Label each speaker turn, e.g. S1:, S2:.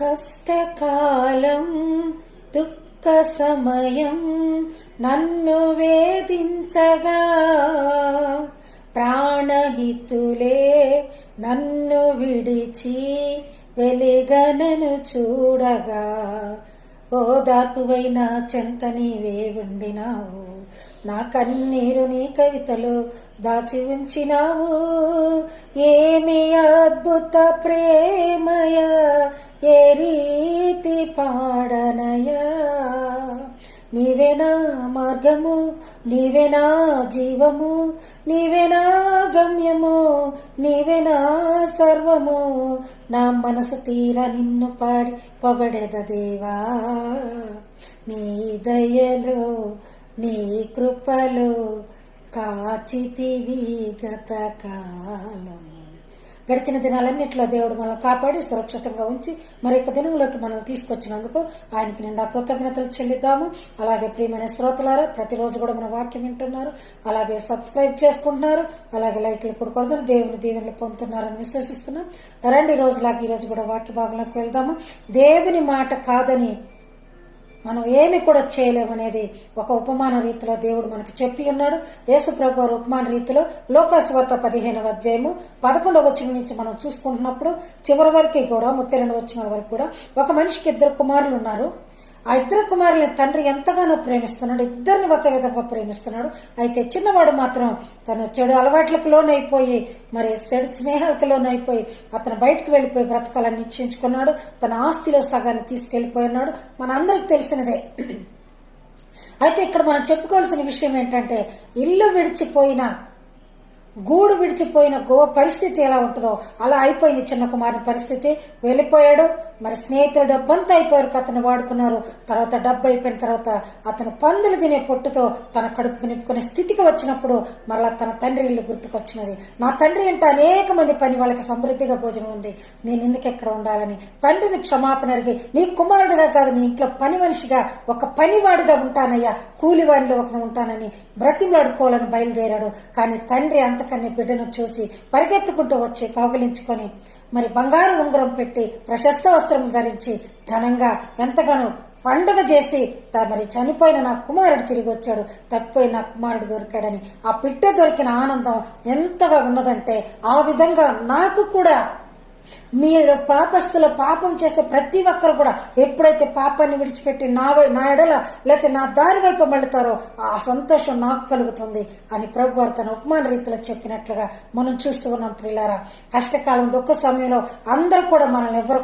S1: కష్టకాలం దుఃఖ సమయం నన్ను వేధించగా, ప్రాణహితులే నన్ను విడిచి వెలిగనను చూడగా, ఓదార్పువైన చెంత నీవే ఉండినావు, నా కన్నీరు నీ కవితలో దాచి ఉంచినావు. ఏమి అద్భుత ప్రేమయ, ఏ రీతి పాడనయా, నీవేనా మార్గము, నీవేనా జీవము, నీవేనా గమ్యము, నీవేనా సర్వము, నా మనసు తీరా నిన్ను పాడి పొగడెద దేవా. నీ దయలో నీ కృపలో కాచితివి గత కాలం. గడిచిన దినాలన్నింటిలో దేవుడు మనల్ని కాపాడి సురక్షితంగా ఉంచి మరొక దినంలోకి మనల్ని తీసుకొచ్చినందుకు ఆయనకి నిండా కృతజ్ఞతలు చెల్లిద్దాము. అలాగే ప్రియమైన శ్రోతలారా, ప్రతిరోజు కూడా మన వాక్యం వింటున్నారు, అలాగే సబ్స్క్రైబ్ చేసుకుంటున్నారు, అలాగే లైక్లు కూడా కొడుతున్నారు, దేవుని దీవెనలు పొందుతున్నారని విశ్వసిస్తున్నాం. రండి రోజులాగా ఈరోజు కూడా వాక్య భాగంలోకి వెళ్దాము. దేవుని మాట కాదని మనం ఏమి కూడా చేయలేమనేది ఒక ఉపమాన రీతిలో దేవుడు మనకు చెప్పి ఉన్నాడు. యేసుప్రభు వారు ఉపమాన రీతిలో లోకాసు వార్త 15వ అధ్యాయము 11వ వచనం నుంచి మనం చూసుకుంటున్నప్పుడు చివరి వరకు కూడా 32వ వచనం వరకు కూడా ఒక మనిషికి 2 కుమారులు ఉన్నారు. ఆ 2 కుమారులని తండ్రి ఎంతగానో ప్రేమిస్తున్నాడు, ఇద్దరిని ఒక విధంగా ప్రేమిస్తున్నాడు. అయితే చిన్నవాడు మాత్రం తను చెడు అలవాట్లకు లోనైపోయి, మరి చెడు స్నేహాలకు లోనైపోయి అతను బయటకు వెళ్ళిపోయి బ్రతకాలని నిశ్చయించుకున్నాడు. తన ఆస్తిలో సగాన్ని తీసుకెళ్లిపోయినాడు. మన అందరికి తెలిసినదే. అయితే ఇక్కడ మనం చెప్పుకోవాల్సిన విషయం ఏంటంటే, ఇల్లు విడిచిపోయిన, గూడు విడిచిపోయిన పరిస్థితి ఎలా ఉంటుందో అలా అయిపోయింది చిన్న కుమారుని పరిస్థితి. వెళ్ళిపోయాడు. మరి స్నేహితులు డబ్బంతా అయిపోయారు, అతను వాడుకున్నారు. తర్వాత డబ్బు అయిపోయిన తర్వాత అతను పందులు తినే పొట్టుతో తన కడుపుకు నింపుకునే స్థితికి వచ్చినప్పుడు మళ్ళా తన తండ్రి ఇల్లు గుర్తుకొచ్చినది. నా తండ్రి అంటే అనేక మంది పని వాళ్ళకి సమృద్ధిగా భోజనం ఉంది, నేను ఎందుకు ఎక్కడ ఉండాలని తండ్రిని క్షమాపణ అడిగి, నీ కుమారుడిగా కాదు, నీ ఇంట్లో పని మనిషిగా, ఒక పనివాడిగా ఉంటానయ్యా, కూలివాడిలో ఒకను ఉంటానని బ్రతిమలాడుకోవాలని బయలుదేరాడు. కానీ తండ్రి అంతకన్నా బిడ్డను చూసి పరిగెత్తుకుంటూ వచ్చి కౌగిలించుకొని మరి బంగారు ఉంగరం పెట్టి ప్రశస్త వస్త్రములు ధరించి ఘనంగా ఎంతగానో పండుగ చేసి, మరి చనిపోయిన నా కుమారుడు తిరిగి వచ్చాడు, తప్పిపోయిన నా కుమారుడు దొరికాడని ఆ బిడ్డ దొరికిన ఆనందం ఎంతగా ఉన్నదంటే, ఆ విధంగా నాకు కూడా మీరు పాపస్తుల పాపం చేసే ప్రతి ఒక్కరు కూడా ఎప్పుడైతే పాపాన్ని విడిచిపెట్టి నా ఎడల లేకపోతే నా దారి వైపు మళ్ళుతారో ఆ సంతోషం నాకు కలుగుతుంది అని ప్రభు వారు తన ఉపమాన రీతిలో చెప్పినట్లుగా మనం చూస్తూ ఉన్నాం. ప్రియులారా, కష్టకాలం దుఃఖ సమయంలో అందరూ కూడా మనల్ని ఎవరు